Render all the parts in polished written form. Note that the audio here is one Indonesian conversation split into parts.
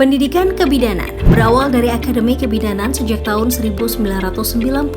Pendidikan kebidanan berawal dari Akademi Kebidanan sejak tahun 1997.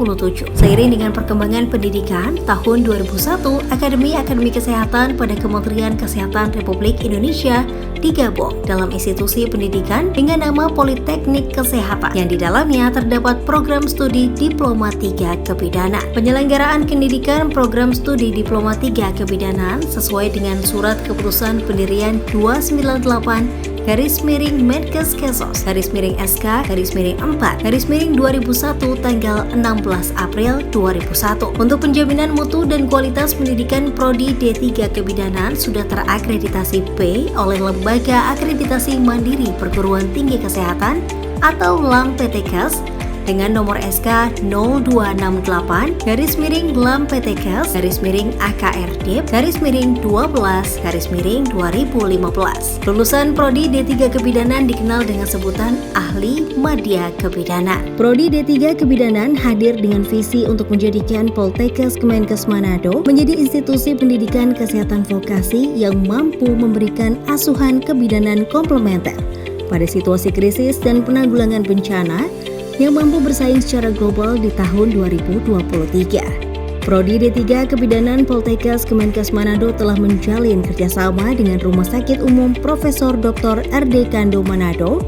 Seiring dengan perkembangan pendidikan, tahun 2001, Akademi Kesehatan pada Kementerian Kesehatan Republik Indonesia digabung dalam institusi pendidikan dengan nama Politeknik Kesehatan, yang di dalamnya terdapat program studi Diploma 3 Kebidanan. Penyelenggaraan pendidikan program studi Diploma 3 Kebidanan sesuai dengan Surat Keputusan Pendirian 298/Kesos/SK/4/2001 tanggal 16 April 2001. Untuk penjaminan mutu dan kualitas pendidikan Prodi D3 Kebidanan sudah terakreditasi B oleh Lembaga Akreditasi Mandiri Perguruan Tinggi Kesehatan atau LAMPTKes dengan nomor SK 0268-LAMPTKes/AKRDIP/12/2015. Lulusan Prodi D3 Kebidanan dikenal dengan sebutan Ahli Madya Kebidanan. Prodi D3 Kebidanan hadir dengan visi untuk menjadikan Poltekkes Kemenkes Manado menjadi institusi pendidikan kesehatan vokasi yang mampu memberikan asuhan kebidanan komplementer pada situasi krisis dan penanggulangan bencana yang mampu bersaing secara global di tahun 2023. Prodi D3 Kebidanan Poltekkes Kemenkes Manado telah menjalin kerjasama dengan Rumah Sakit Umum Profesor Dr. R.D. Kando Manado,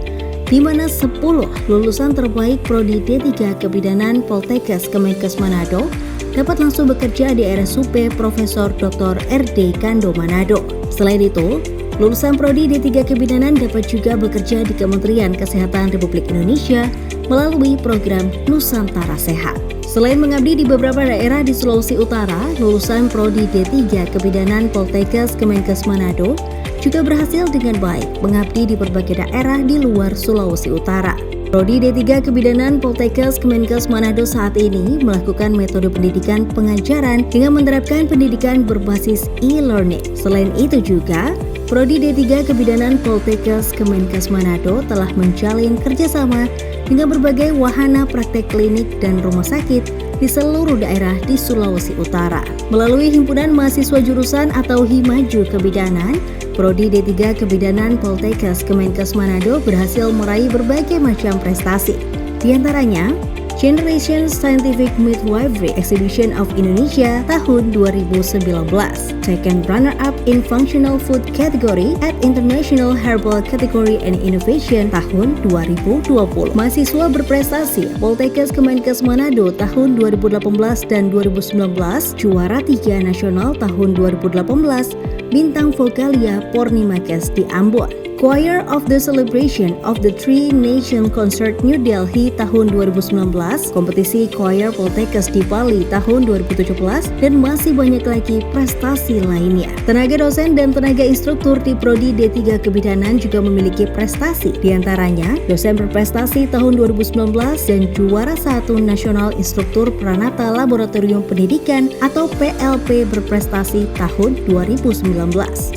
di mana 10 lulusan terbaik Prodi D3 Kebidanan Poltekkes Kemenkes Manado dapat langsung bekerja di RSUP Profesor Dr. R.D. Kando Manado. Selain itu, lulusan Prodi D3 Kebidanan dapat juga bekerja di Kementerian Kesehatan Republik Indonesia melalui program Nusantara Sehat. Selain mengabdi di beberapa daerah di Sulawesi Utara, lulusan Prodi D3 Kebidanan Poltekkes Kemenkes Manado juga berhasil dengan baik mengabdi di berbagai daerah di luar Sulawesi Utara. Prodi D3 Kebidanan Poltekkes Kemenkes Manado saat ini melakukan metode pendidikan pengajaran dengan menerapkan pendidikan berbasis e-learning. Selain itu juga, Prodi D3 Kebidanan Poltekkes Kemenkes Manado telah menjalin kerjasama dengan berbagai wahana praktek klinik dan rumah sakit di seluruh daerah di Sulawesi Utara. Melalui Himpunan Mahasiswa Jurusan atau Himaju Kebidanan, Prodi D3 Kebidanan Poltekkes Kemenkes Manado berhasil meraih berbagai macam prestasi. Di antaranya, Generation Scientific Midwifery Exhibition of Indonesia tahun 2019, second runner-up in Functional Food Category at International Herbal Category and Innovation tahun 2020. Mahasiswa berprestasi Poltekkes Kemenkes Manado tahun 2018 dan 2019, juara 3 nasional tahun 2018, bintang vokalia Pornimakes di Ambon. Choir of the Celebration of the Three Nation Concert New Delhi tahun 2019, kompetisi choir Poltekkes di Bali tahun 2017, dan masih banyak lagi prestasi lainnya. Tenaga dosen dan tenaga instruktur di Prodi D3 Kebidanan juga memiliki prestasi. Di antaranya, dosen berprestasi tahun 2019 dan juara 1 Nasional Instruktur Pranata Laboratorium Pendidikan atau PLP berprestasi tahun 2019.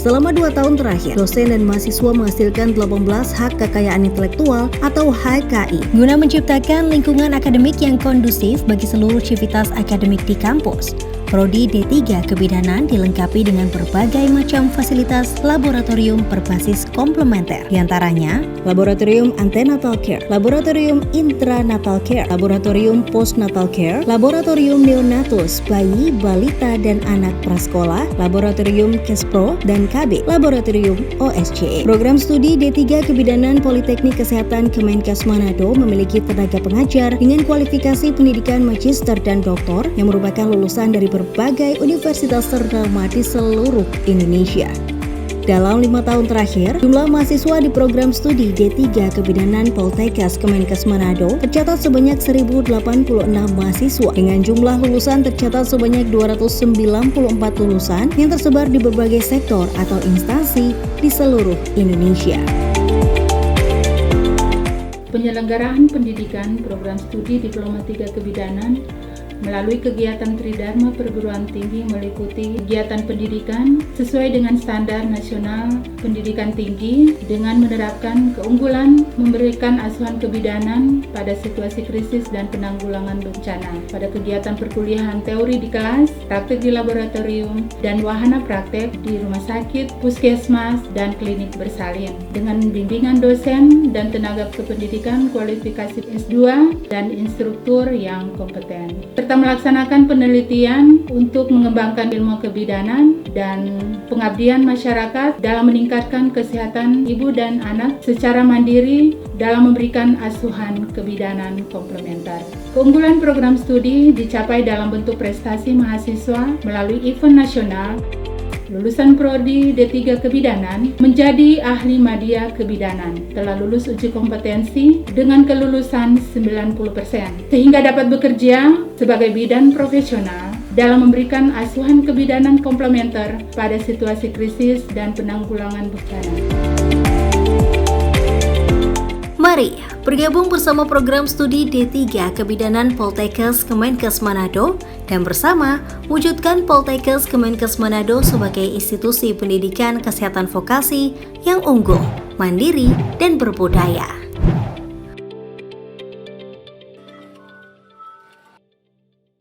Selama 2 tahun terakhir, dosen dan mahasiswa menghasilkan 18 hak kekayaan intelektual atau HKI guna menciptakan lingkungan akademik yang kondusif bagi seluruh civitas akademik di kampus. Prodi D3 Kebidanan dilengkapi dengan berbagai macam fasilitas laboratorium berbasis komplementer. Di antaranya, Laboratorium Antenatal Care, Laboratorium Intranatal Care, Laboratorium Postnatal Care, Laboratorium Neonatus, Bayi, Balita, dan Anak Prasekolah, Laboratorium Kespro, dan KB, Laboratorium OSCE. Program studi D3 Kebidanan Politeknik Kesehatan Kemenkes Manado memiliki tenaga pengajar dengan kualifikasi pendidikan magister dan doktor yang merupakan lulusan dari berbagai universitas ternama di seluruh Indonesia. Dalam 5 tahun terakhir, jumlah mahasiswa di program studi D3 Kebidanan Poltekkes Kemenkes Manado tercatat sebanyak 1.086 mahasiswa dengan jumlah lulusan tercatat sebanyak 294 lulusan yang tersebar di berbagai sektor atau instansi di seluruh Indonesia. Penyelenggaraan pendidikan program studi Diploma 3 Kebidanan melalui kegiatan Tridharma Perguruan Tinggi meliputi kegiatan pendidikan sesuai dengan standar nasional pendidikan tinggi dengan menerapkan keunggulan memberikan asuhan kebidanan pada situasi krisis dan penanggulangan bencana pada kegiatan perkuliahan teori di kelas, praktek di laboratorium, dan wahana praktek di rumah sakit, puskesmas, dan klinik bersalin dengan bimbingan dosen dan tenaga kependidikan kualifikasi S2 dan instruktur yang kompeten, serta melaksanakan penelitian untuk mengembangkan ilmu kebidanan dan pengabdian masyarakat dalam meningkatkan kesehatan ibu dan anak secara mandiri dalam memberikan asuhan kebidanan komplementer. Keunggulan program studi dicapai dalam bentuk prestasi mahasiswa melalui event nasional. Lulusan Prodi D3 Kebidanan menjadi ahli madya kebidanan, telah lulus uji kompetensi dengan kelulusan 90%, sehingga dapat bekerja sebagai bidan profesional dalam memberikan asuhan kebidanan komplementer pada situasi krisis dan penanggulangan bencana. Mari bergabung bersama program studi D3 Kebidanan Poltekkes Kemenkes Manado dan bersama wujudkan Poltekkes Kemenkes Manado sebagai institusi pendidikan kesehatan vokasi yang unggul, mandiri, dan berbudaya.